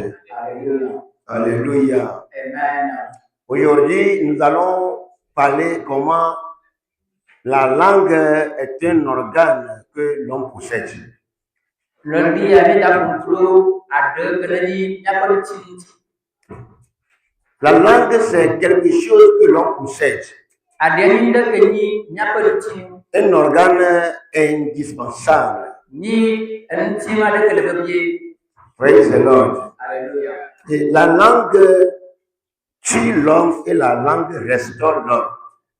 Lord. Alléluia. Amen. Aujourd'hui, nous allons parler comment la langue est un organe que l'on possède. Lundi, avait d'abord à deux grenades, n'a pas de titre. La langue, c'est quelque chose que l'on possède. À des grenades, n'a pas de titre. Un organe indispensable. Ni un titre avec le papier. Praise the Lord. Alléluia. Et la langue tue l'homme et la langue restaure l'homme.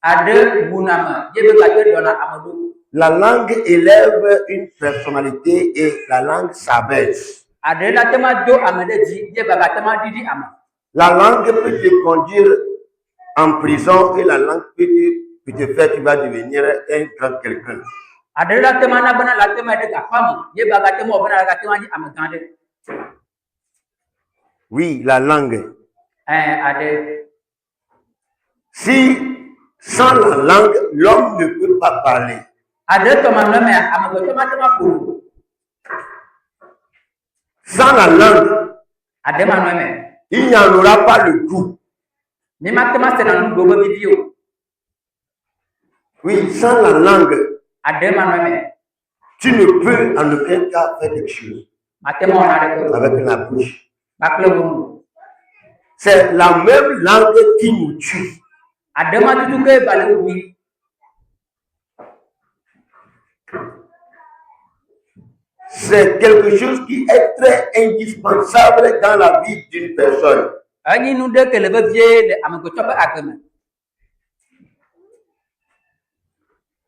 À deux bounama, Dieu veut pas te donner à Amadou. La langue élève une personnalité et la langue s'abaisse. À deux la thème d'eau à Madedi, Dieu va battre Didi Ama. La langue peut te conduire en prison et la langue peut te faire, tu vas devenir un grand quelqu'un. À deux la thème na bana la thème de ta femme, Dieu va battre moi bana la thème ni Amadande. Oui, la langue. À deux. Si sans la langue, l'homme ne peut pas parler. À deux Thomas nomme à Amadou pour. Sans la langue, À deux nomme. il n'y en aura pas le goût. Mais maintenant c'est dans une double vidéo. Oui, sans la langue, À deux nomme. tu ne peux en aucun cas faire quelque chose Maintenant on a le avec la bouche. C'est la même langue qui nous tue. À deux mois tout que balé oui. C'est quelque chose qui est très indispensable dans la vie d'une personne. Ani nous deux que le papier de Amagotope Agama.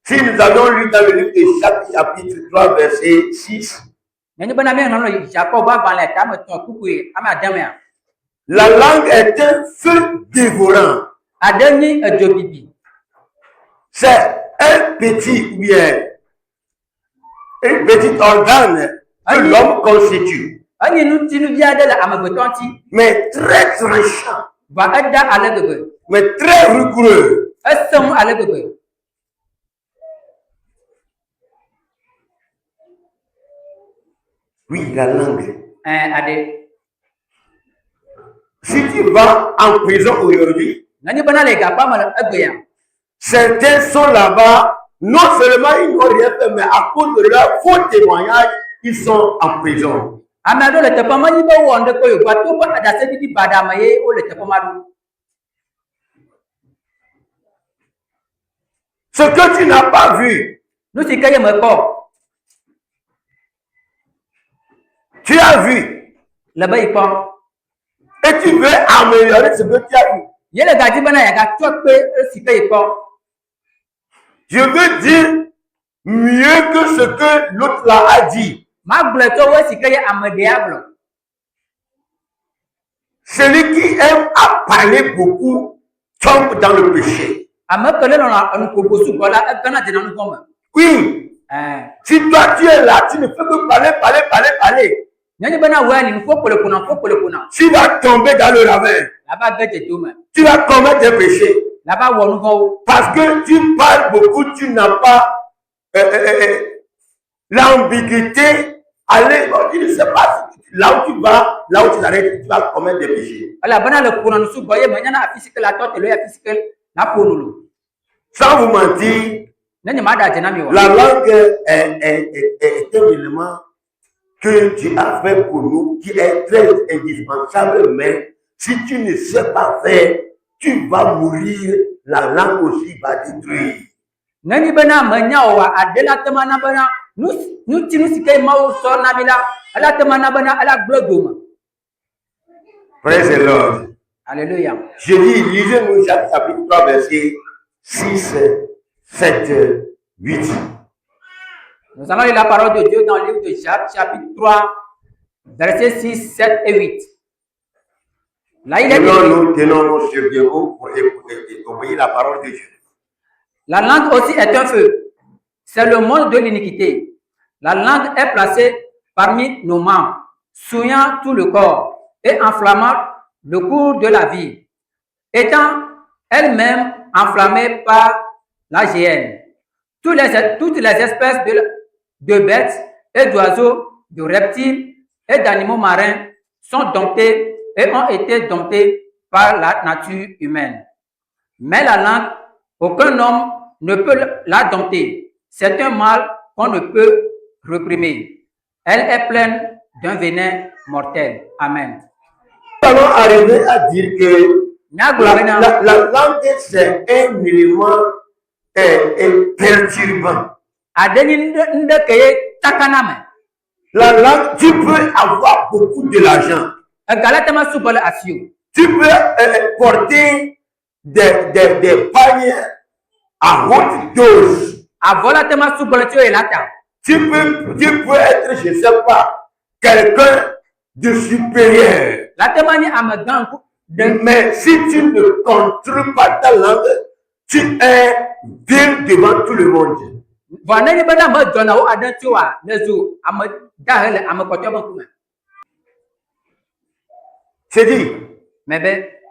Si nous avons lu dans le livre de Jacques, chapitre 3, verset 6, la langue est un feu dévorant. C'est un petit bien, un petit organe que l'homme constitue, mais très tranchant, mais très rigoureux. Oui, la langue. Si tu vas en prison aujourd'hui, certains sont là-bas, non seulement ils n'ont rien fait, mais à cause de leur faux témoignage, ils sont en prison. Ce que tu n'as pas vu, tu as vu, et tu veux améliorer ce que tu as vu. Je veux dire mieux que ce que l'autre là a dit. Celui qui aime à parler beaucoup tombe dans le péché. Oui. Si toi tu es là, tu ne peux que parler. Tu vas tomber dans le ravin. Tu vas commettre des péchés. Parce que tu parles beaucoup, tu n'as pas l'ambiguïté. Allez, tu ne sais pas là où tu vas, là où tu arrêtes, tu vas commettre des péchés. Sans vous mentir, la langue est un élément que Dieu a fait pour nous, qui est très indispensable, mais si tu ne sais pas faire, tu vas mourir, la langue aussi va détruire. Praise the Lord. Alléluia. Je dis, lisez-nous Jacques chapitre 3, verset 6, 7, 8. Nous allons lire la parole de Dieu dans le livre de Jacques, chapitre 3, versets 6, 7 et 8. Là, il est dit, tenons-nous sur Dieu pour obéir la parole de Dieu. La langue aussi est un feu. C'est le monde de l'iniquité. La langue est placée parmi nos membres, souillant tout le corps et enflammant le cours de la vie, étant elle-même enflammée par la géhenne. Toutes les espèces de bêtes et d'oiseaux, de reptiles et d'animaux marins sont domptés et ont été domptés par la nature humaine. Mais la langue, aucun homme ne peut la dompter. C'est un mal qu'on ne peut réprimer. Elle est pleine d'un venin mortel. Amen. Nous allons arriver à dire que la langue, c'est un élément perturbant. La langue, tu peux avoir beaucoup de l'argent. Tu peux porter des pagnes à haute dose. Tu peux être, je ne sais pas, quelqu'un de supérieur. Mais si tu ne contrôles pas ta langue, tu es bien devant tout le monde. C'est dit,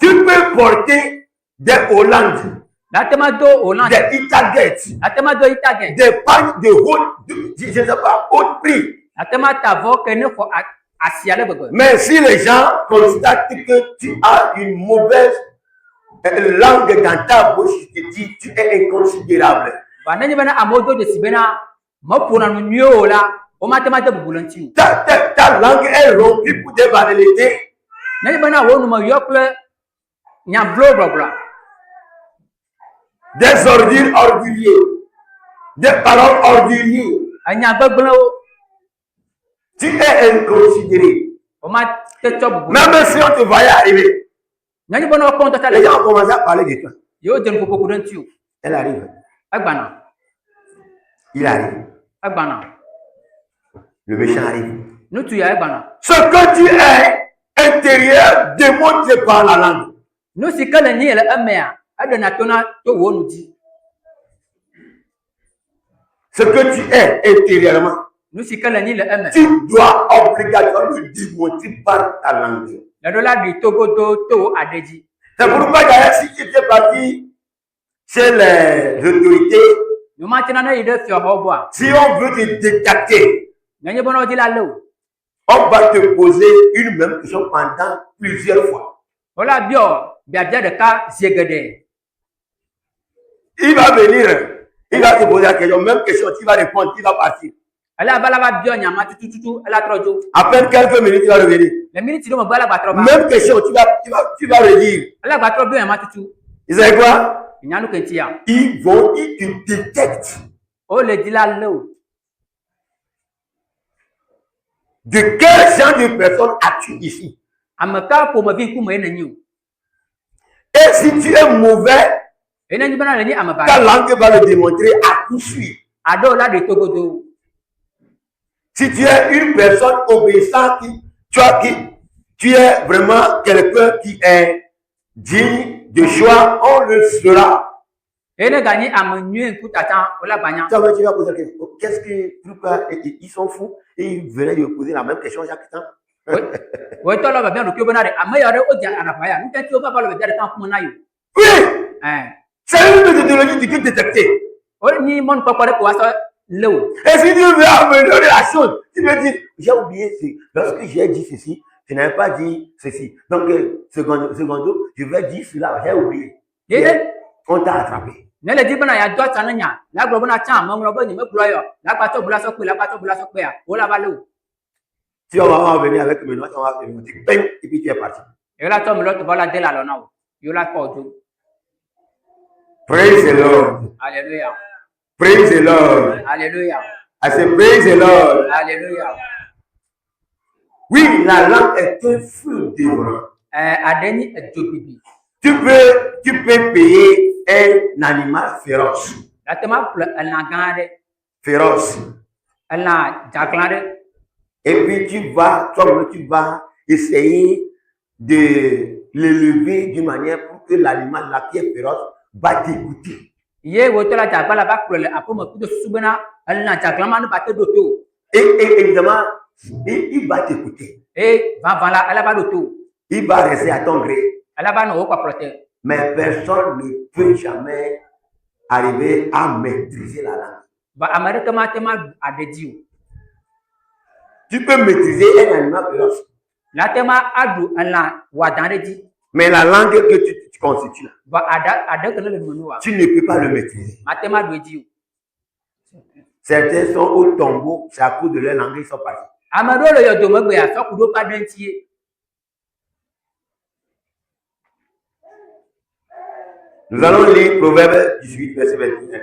tu peux porter des Hollandes, des Itaguettes, des pagnes de haute, je ne sais pas, haute prix. Mais si les gens constatent que tu as une mauvaise langue dans ta bouche, je te dis, tu es inconsidérable. Ta langue est rompue pour des banalités. Des ordures orduriers, des paroles orduriers. Tu es inconsidéré. Même si on te voyait arriver, les gens ont commencé à parler de toi. Elle arrive. Il arrive. Le méchant arrive. Ce que tu es intérieur démontre par la langue. Ce que tu es intérieurement, tu dois obligatoirement le démontrer par ta langue. C'est pourquoi d'ailleurs, si tu étais parti chez les autorités, si on veut te détecter, on va te poser une même question pendant plusieurs fois. Il va venir, il va te poser la question, même question, tu vas répondre, tu vas partir. À peine quelques minutes, tu vas revenir. Même question, tu vas redire. Vous savez quoi? Ils te détectent. De quel genre de personne as-tu ici? Et si tu es mauvais, ta langue va le démontrer à coup sûr. Si tu es une personne obéissante, tu es vraiment quelqu'un qui est digne de choix, on le sera. Tu vas poser la question. Qu'est-ce que pourquoi ils sont fous et ils venaient de poser la même question chaque temps? Oui, c'est une méthodologie de détecter. Et si tu veux améliorer la chose, tu veux dire, j'ai oublié, lorsque j'ai dit ceci, je n'avais pas dit ceci. Donc, secondo, je vais dire cela, j'ai oublié. On t'a attrapé. Tu vas venir avec mes notes, on va venir, et puis tu es parti. Praise the Lord. Alléluia. Praise the Lord. Alléluia. I say praise the Lord. Alléluia. Oui, la langue est un feu dévorant. Tu peux payer un animal féroce. Féroce. Et puis tu vas essayer de l'élever d'une manière pour que l'animal là qui est féroce va t'écouter. Et évidemment, il va t'écouter. Il va rester à ton gré. Mais personne ne peut jamais arriver à maîtriser la langue. Tu peux maîtriser un animal féroce. Mais la langue que tu constitues là, tu ne peux pas le maîtriser. Certains sont au tombeau, c'est à cause de leur langue, ils sont partis. Nous allons lire Proverbe 18, verset 21.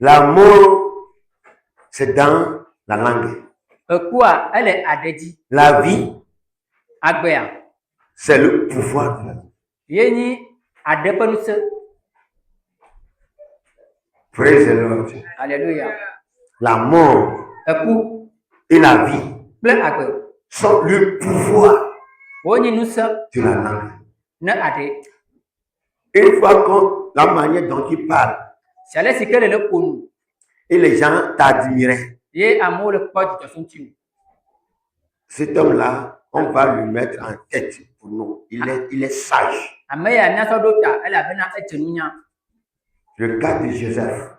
L'amour, c'est dans la langue. La vie, c'est le pouvoir de la vie. Praise the Lord. Alléluia. La mort et la vie sont le pouvoir de la langue. Une fois qu'on la manière dont tu parles, et les gens t'admiraient, cet homme-là, on va le mettre en tête pour nous. Il est sage. Le cas de Joseph,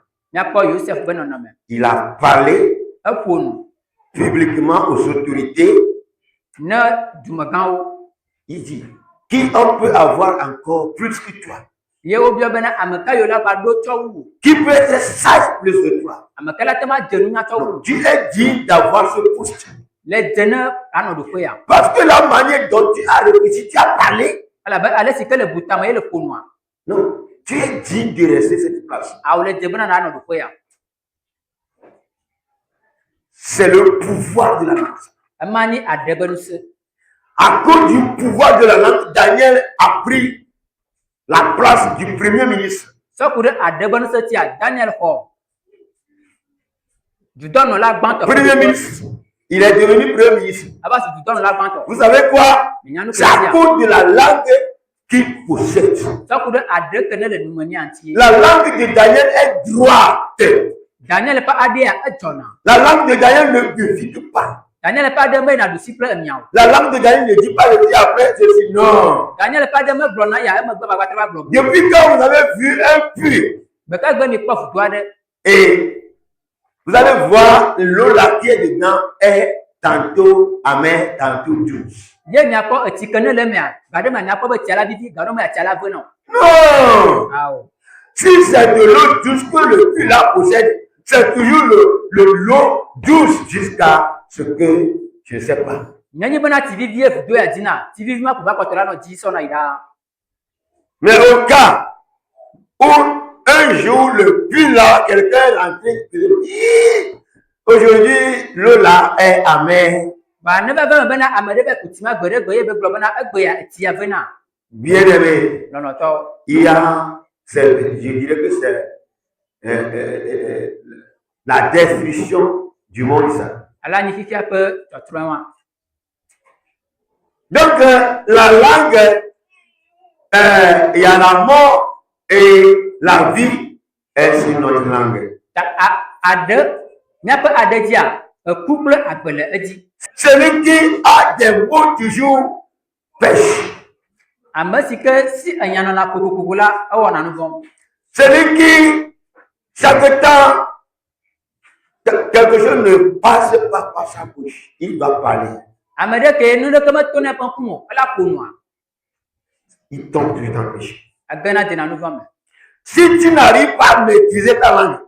il a parlé publiquement aux autorités. Il dit, qui on peut avoir encore plus que toi? Qui peut être sage plus que toi? Donc, tu es digne d'avoir ce poste. Parce que la manière dont tu as réfléchi, tu as parlé. Non. Tu es digne de rester cette place. C'est le pouvoir de la langue. À cause du pouvoir de la langue, Daniel a pris la place du premier ministre. Premier ministre. Il est devenu premier ministre. Vous savez quoi? C'est à cause de la langue qu'il possède. La langue de Daniel est droite. La langue de Daniel ne défie pas. La langue de Daniel ne dit pas le dire après ceci. Non. Depuis quand vous avez vu un puits, et vous allez voir l'eau là qui est dedans est tantôt amère, tantôt douce. Non. Si c'est de l'eau douce que le puits là possède, c'est toujours l'eau douce jusqu'à ce que je ne sais pas. Mais au cas où un jour le puits là, quelqu'un est rentré, aujourd'hui l'eau là est amère. Bien aimé, il y a, je dirais que c'est la destruction du monde ça. Donc la langue, il y a la mort et la vie est sur notre langue. Celui qui a des mots toujours pêche. Celui qui, chaque temps, quelque chose ne passe pas par sa bouche, il va parler. Il tombe dans le péché. Si tu n'arrives pas à maîtriser ta langue,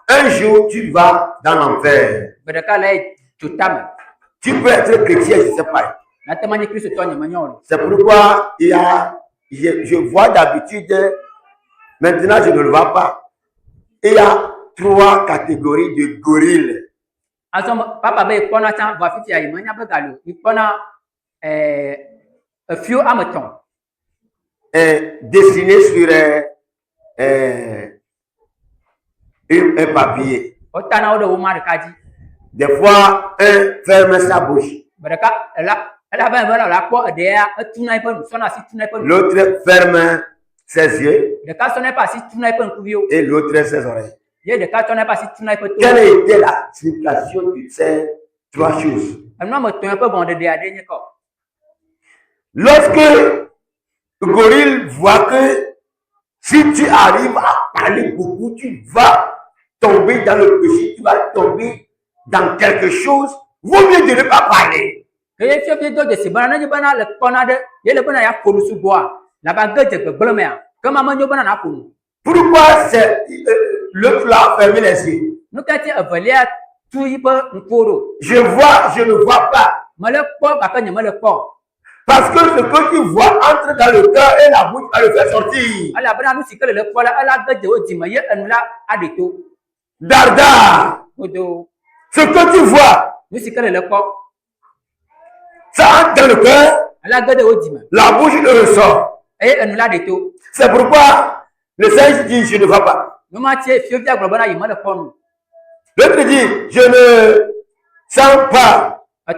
un jour tu vas dans l'enfer. Tu peux être chrétien, je ne sais pas. C'est pourquoi je vois d'habitude, maintenant je ne le vois pas. Il y a 3 catégories de gorilles. Dessiné sur un papier. Des fois, un ferme sa bouche. L'autre ferme ses yeux. Et l'autre ses oreilles. Quelle était la signification de ces 3 choses? Lorsque le gorille voit que si tu arrives à parler beaucoup, tu vas tomber dans le péché, tu vas tomber dans quelque chose, vaut mieux de ne pas parler. Pourquoi c'est l'autre là a fermé les yeux? Je ne vois pas. Parce que ce que tu vois entre dans le cœur et la bouche va le faire sortir. Darda. Ce que tu vois, ça entre dans le cœur, la bouche le ressort. C'est pourquoi le Seigneur dit, je ne vois pas. L'autre dit, je ne sens pas. Ce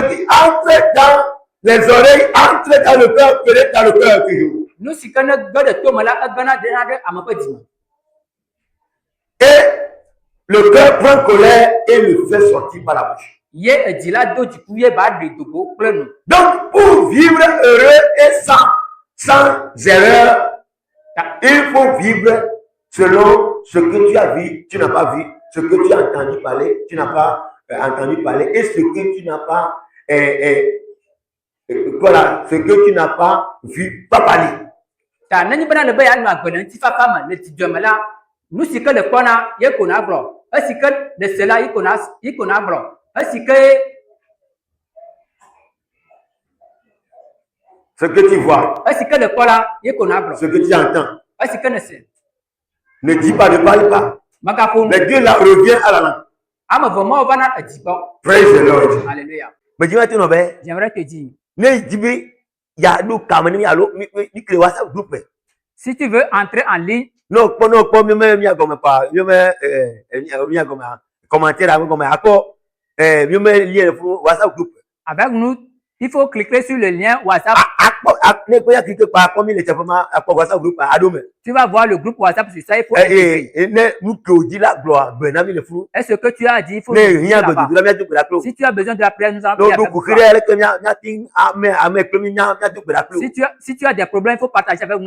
qui entre dans les oreilles, entre dans le cœur, peut-être dans le cœur toujours. Et le cœur prend colère et le fait sortir par la bouche. Donc, pour vivre heureux et sans erreur, il faut vivre selon ce que tu as vu, tu n'as pas vu, ce que tu as entendu parler, tu n'as pas entendu parler, et ce que tu n'as pas, voilà, ce que tu n'as pas vu, pas parler. Ce que tu vois, ce que tu entends, ne dis pas, ne parle pas. Mais Dieu là revient à la langue. Praise the Lord. Alléluia. Mais J'aimerais te dire, si tu veux entrer en ligne, avec nous, il faut cliquer sur le lien WhatsApp. Tu vas voir le groupe WhatsApp sur ça. Il faut est-ce que tu as dit, il faut si tu as besoin de la prière, nous allons prier avec toi. Si tu as des problèmes, il faut partager avec nous.